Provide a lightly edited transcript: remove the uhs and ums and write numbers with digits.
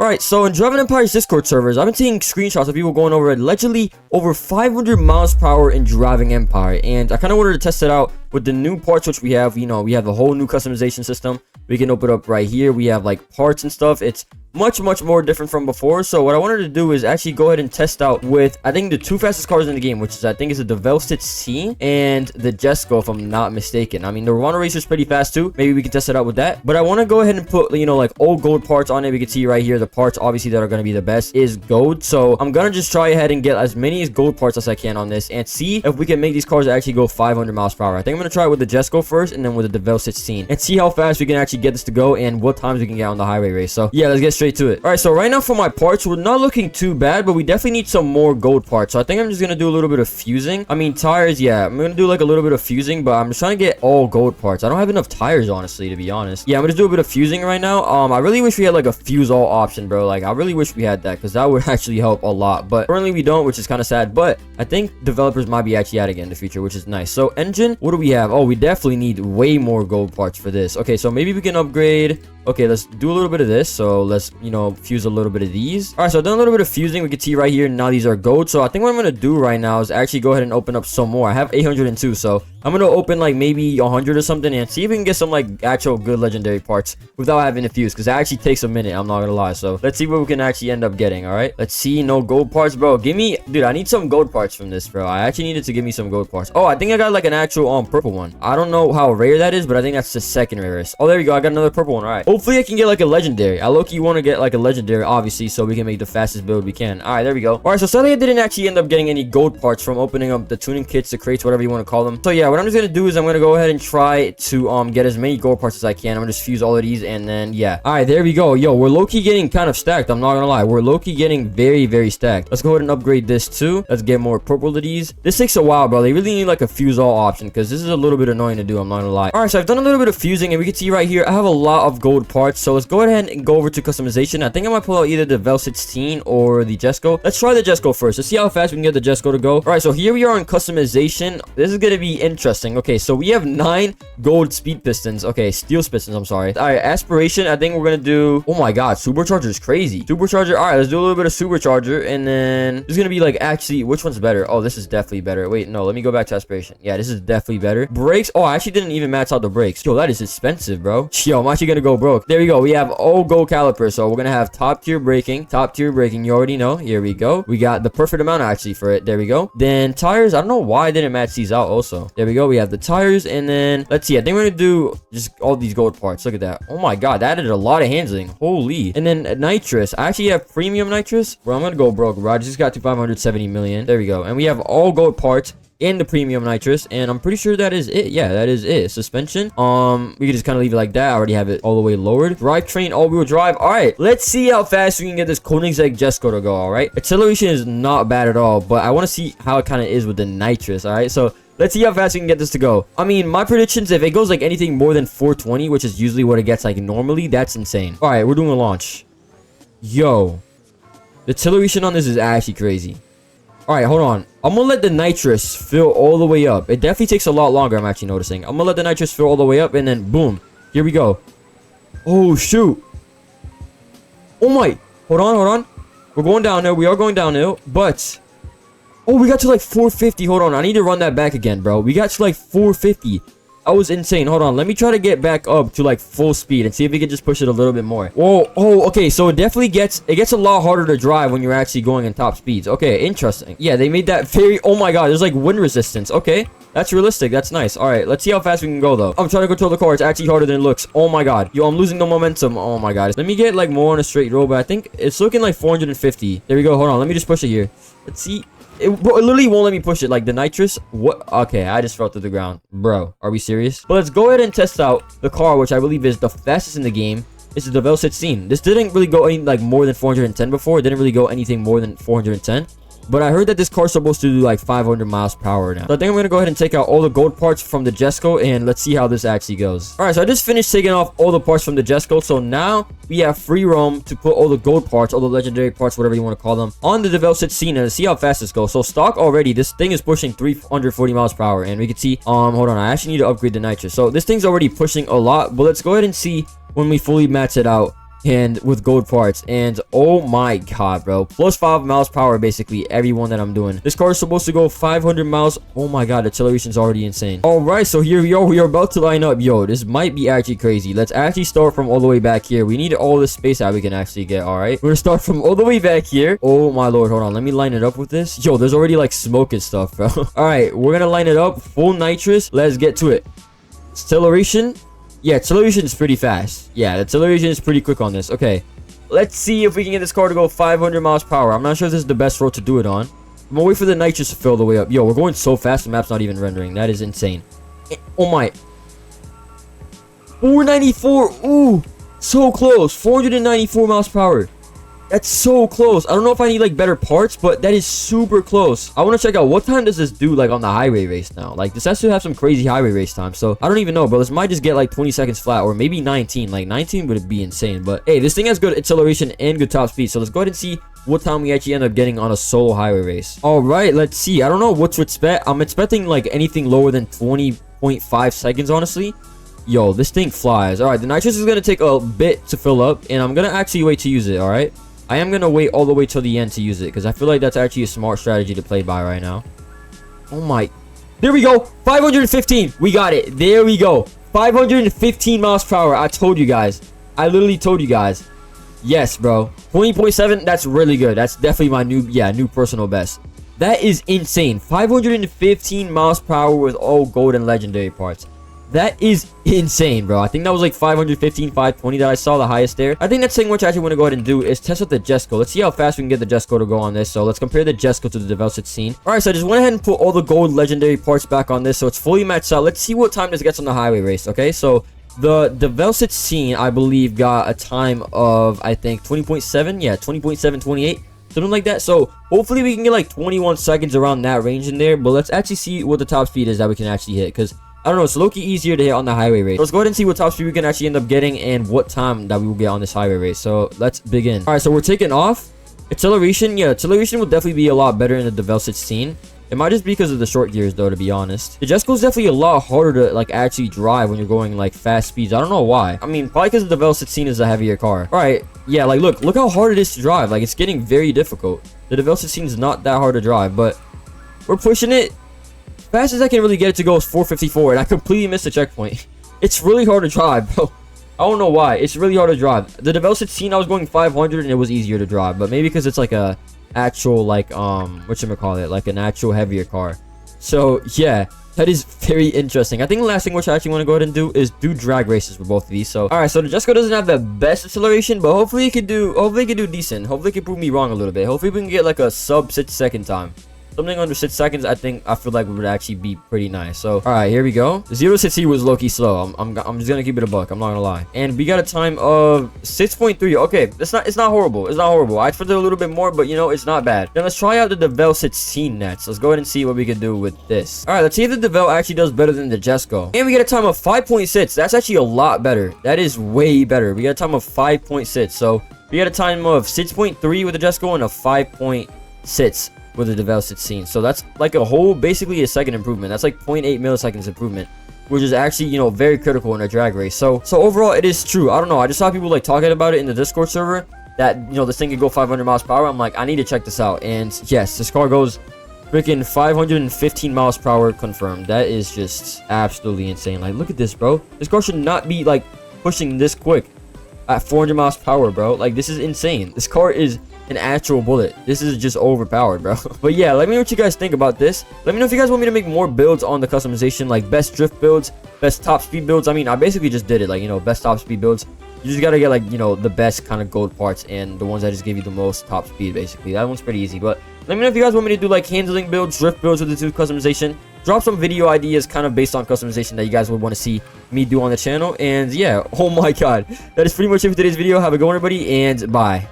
Alright, so in Driving Empire's Discord servers, I've been seeing screenshots of people going over allegedly over 500 miles per hour in Driving Empire. And I kind of wanted to test it out with the new parts which we have. You know, we have the whole new customization system. We can open up right here. We have like parts and stuff. It's much more different from before. So what I wanted to do is actually go ahead and test out with, I think, the two fastest cars in the game, which is, I think, is the Devel 16 and the Jesco, if I'm not mistaken. I mean, the Rwanda Racer is pretty fast too. Maybe we can test it out with that. But I want to go ahead and put, you know, like old gold parts on it. We can see right here the parts obviously that are going to be the best is gold. So I'm gonna just try ahead and get as many gold parts as I can on this and see if we can make these cars actually go 500 miles per hour. I think I'm gonna try it with the Jesco first and then with the Devel 16 and see how fast we can actually get this to go and what times we can get on the highway race. So yeah, let's get straight to it. All right, so right now for my parts, we're not looking too bad, but we definitely need some more gold parts. So I think I'm just gonna do a little bit of fusing. I mean, tires, yeah, I'm gonna do like a little bit of fusing, but I'm just trying to get all gold parts. I don't have enough tires, honestly, to be honest. Yeah, I'm gonna do a bit of fusing right now. I really wish we had like a fuse all option, bro. Like, I really wish we had that because that would actually help a lot, but currently we don't, which is kind of sad. But I think developers might be actually adding it in the future, which is nice. So engine, what do we have? Oh, we definitely need way more gold parts for this. Okay, so maybe we can upgrade. Okay, let's do a little bit of this. So let's, you know, fuse a little bit of these. All right, so I've done a little bit of fusing. We can see right here now these are gold. So I think what I'm gonna do right now is actually go ahead and open up some more. I have 802, so I'm gonna open like maybe 100 or something and see if we can get some like actual good legendary parts without having to fuse, because that actually takes a minute, I'm not gonna lie. So let's see what we can actually end up getting. All right, let's see. No gold parts, bro. Give me, dude, I need some gold parts from this, bro. I actually needed to give me some gold parts. Oh, I think I got like an actual purple one. I don't know how rare that is, but I think that's the second rarest. Oh, there we go. I got another purple one. All right, hopefully I can get like a legendary. I low-key want to get like a legendary, obviously, so we can make the fastest build we can. All right, there we go. All right, so sadly I didn't actually end up getting any gold parts from opening up the tuning kits, the crates, whatever you want to call them. So yeah, what I'm just gonna do is I'm gonna go ahead and try to get as many gold parts as I can. I'm gonna just fuse all of these and then yeah. All right, there we go. Yo, we're low-key getting kind of stacked. I'm not gonna lie, we're low-key getting very stacked. Let's go ahead and upgrade this too. Let's get more purple of these. This takes a while, bro. They really need like a fuse all option because this is a little bit annoying to do, I'm not gonna lie. All right, so I've done a little bit of fusing and we can see right here I have a lot of gold parts. So let's go ahead and go over to customization. I think I might pull out either the Devel 16 or the Jesco. Let's try the Jesco first. Let's see how fast we can get the Jesco to go. All right, so here we are in customization. This is gonna be interesting. Okay, so we have 9 gold speed pistons. Okay, steel pistons, I'm sorry. All right, aspiration, I think we're gonna do, oh my god, supercharger is crazy. Supercharger, all right, let's do a little bit of supercharger and then it's gonna be like, actually, which one's better? Oh, this is definitely better. Wait, no, let me go back to aspiration. Yeah, this is definitely better. Brakes, oh, I actually didn't even max out the brakes. Yo, that is expensive, bro. Yo, I'm actually gonna go broke. There we go. We have all gold calipers, so we're gonna have top tier braking, you already know. Here we go. We got the perfect amount actually for it. There we go. Then tires, I don't know why I didn't match these out also. There we go. We have the tires and then let's see, I think we're gonna do just all these gold parts. Look at that. Oh my god, that added a lot of handling. Holy. And then nitrous, I actually have premium nitrous, bro. I'm gonna go broke, bro. I just got to 570 million. There we go. And we have all gold parts in the premium nitrous, and I'm pretty sure that is it. Yeah, that is it. Suspension, we can just kind of leave it like that. I already have it all the way lowered. Drivetrain, all-wheel drive. All right, let's see how fast we can get this Koenigsegg Jesko to go. All right, acceleration is not bad at all, but I want to see how it kind of is with the nitrous. All right, so let's see how fast we can get this to go. I mean, my predictions, if it goes like anything more than 420, which is usually what it gets like normally, that's insane. All right, we're doing a launch. Yo, the acceleration on this is actually crazy. All right, hold on. I'm gonna let the nitrous fill all the way up. It definitely takes a lot longer, I'm actually noticing. I'm gonna let the nitrous fill all the way up and then boom, here we go. Oh shoot. Oh my, hold on. We're going downhill. We are going downhill, but oh, we got to like 450. Hold on, I need to run that back again, bro. We got to like 450. That was insane. Hold on, let me try to get back up to like full speed and see if we can just push it a little bit more. Whoa, oh, okay, so it definitely gets a lot harder to drive when you're actually going in top speeds. Okay, interesting. Yeah, they made that very, oh my god, there's like wind resistance. Okay, that's realistic. That's nice. All right, let's see how fast we can go though. I'm trying to control the car. It's actually harder than it looks. Oh my god, yo, I'm losing the momentum. Oh my god, let me get like more on a straight road, but I think it's looking like 450. There we go. Hold on, let me just push it here. Let's see. Bro, it literally won't let me push it. Like the nitrous, what? Okay, I just fell to the ground, bro. Are we serious? But let's go ahead and test out the car, which I believe is the fastest in the game. It's the Devel 16. This didn't really go any like more than 410 before. It didn't really go anything more than 410. But I heard that this car's supposed to do like 500 miles per hour now. So I think I'm going to go ahead and take out all the gold parts from the Jesco and let's see how this actually goes. All right, so I just finished taking off all the parts from the Jesco. So now we have free roam to put all the gold parts, all the legendary parts, whatever you want to call them, on the Devel 16 and see how fast this goes. So stock already, this thing is pushing 340 miles per hour. And we can see, hold on, I actually need to upgrade the nitrous. So this thing's already pushing a lot, but let's go ahead and see when we fully max it out and with gold parts. And oh my god, bro, plus 5 miles per hour basically every one that I'm doing. This car is supposed to go 500 miles. Oh my god, acceleration's already insane. All right, so here we are. We are about to line up. Yo, this might be actually crazy. Let's actually start from all the way back here. We need all this space that we can actually get. All right, we're gonna start from all the way back here. Oh my lord, hold on, let me line it up with this. Yo, there's already like smoke and stuff, bro. All right, we're gonna line it up full nitrous. Let's get to it. Acceleration. Yeah, acceleration is pretty fast. Yeah, the acceleration is pretty quick on this. Okay, let's see if we can get this car to go 500 miles per hour. I'm not sure if this is the best road to do it on. I'm gonna wait for the nitrous to fill the way up. Yo, we're going so fast, the map's not even rendering. That is insane. Oh my. 494. Ooh, so close. 494 miles per hour. That's so close. I don't know if I need like better parts, but that is super close. I want to check out what time does this do like on the highway race now. Like this has to have some crazy highway race time. So I don't even know, but this might just get like 20 seconds flat or maybe 19. Like 19 would be insane. But hey, this thing has good acceleration and good top speed. So let's go ahead and see what time we actually end up getting on a solo highway race. All right, let's see. I don't know what to expect. I'm expecting like anything lower than 20.5 seconds, honestly. Yo, this thing flies. All right, the nitrous is going to take a bit to fill up, and I'm going to actually wait to use it, all right? I am going to wait all the way till the end to use it, because I feel like that's actually a smart strategy to play by right now. Oh my. There we go. 515. We got it. There we go. 515 miles per hour. I told you guys. I literally told you guys. Yes, bro. 20.7. That's really good. That's definitely my new personal best. That is insane. 515 miles per hour with all gold and legendary parts. That is insane, bro. I think that was like 515, 520 that I saw the highest there. I think that's something which I actually want to go ahead and do is test out the Jesco. Let's see how fast we can get the Jesco to go on this. So let's compare the Jesco to the Devel 16. All right, so I just went ahead and put all the gold legendary parts back on this. So it's fully maxed out. Let's see what time this gets on the highway race, okay? So the Devel 16, I believe, got a time of, I think, 20.7. Yeah, 20.7, 28. Something like that. So hopefully we can get like 21 seconds around that range in there. But let's actually see what the top speed is that we can actually hit, because I don't know, it's low-key easier to hit on the highway race. So let's go ahead and see what top speed we can actually end up getting and what time that we will get on this highway race. So let's begin. All right, so we're taking off. Acceleration, yeah, acceleration will definitely be a lot better in the Devel 16. It might just be because of the short gears, though, to be honest. The Jesco is definitely a lot harder to like actually drive when you're going like fast speeds. I don't know why. I mean, probably because the Devel 16 is a heavier car. All right, yeah, like look how hard it is to drive. Like it's getting very difficult. The Devel 16 is not that hard to drive, but we're pushing it. Fastest I can really get it to go is 454, and I completely missed the checkpoint. It's really hard to drive, bro. I don't know why. It's really hard to drive. The Devel 16, I was going 500, and it was easier to drive, but maybe because it's like a actual like whatchamacallit, like an actual heavier car. So yeah, that is very interesting. I think the last thing which I actually want to go ahead and do is do drag races with both of these. So all right, so the Jesco doesn't have the best acceleration, but hopefully it could do decent. Hopefully it can prove me wrong a little bit. Hopefully we can get like a sub 6-second time. Something under 6 seconds, I feel like would actually be pretty nice. So all right, here we go. 0 to 60 was low-key slow. I'm just gonna keep it a buck. I'm not gonna lie. And we got a time of 6.3. Okay, it's not horrible. It's not horrible. I expected a little bit more, but you know, it's not bad. Then let's try out the Devel 16 next. Let's go ahead and see what we can do with this. All right, let's see if the Devel actually does better than the Jesco. And we get a time of 5.6. That's actually a lot better. That is way better. We got a time of 5.6. So we got a time of 6.3 with the Jesco and a 5.6 with the Devel 16. So that's like basically a second improvement. That's like 0.8 milliseconds improvement, which is actually, you know, very critical in a drag race. So overall, it is true. I don't know. I just saw people like talking about it in the Discord server that, you know, this thing could go 500 miles per hour. I'm like, I need to check this out. And yes, this car goes freaking 515 miles per hour confirmed. That is just absolutely insane. Like, look at this, bro. This car should not be like pushing this quick at 400 miles per hour, bro. Like, this is insane. This car is an actual bullet. This is just overpowered, bro. But yeah, let me know what you guys think about this. Let me know if you guys want me to make more builds on the customization, like best drift builds, best top speed builds. I mean, I basically just did it, like, you know, best top speed builds. You just gotta get, like, you know, the best kind of gold parts and the ones that just give you the most top speed, basically. That one's pretty easy. But let me know if you guys want me to do like handling builds, drift builds with the two customization. Drop some video ideas kind of based on customization that you guys would want to see me do on the channel. And yeah, oh my god, that is pretty much it for today's video. Have a good one, everybody, and bye.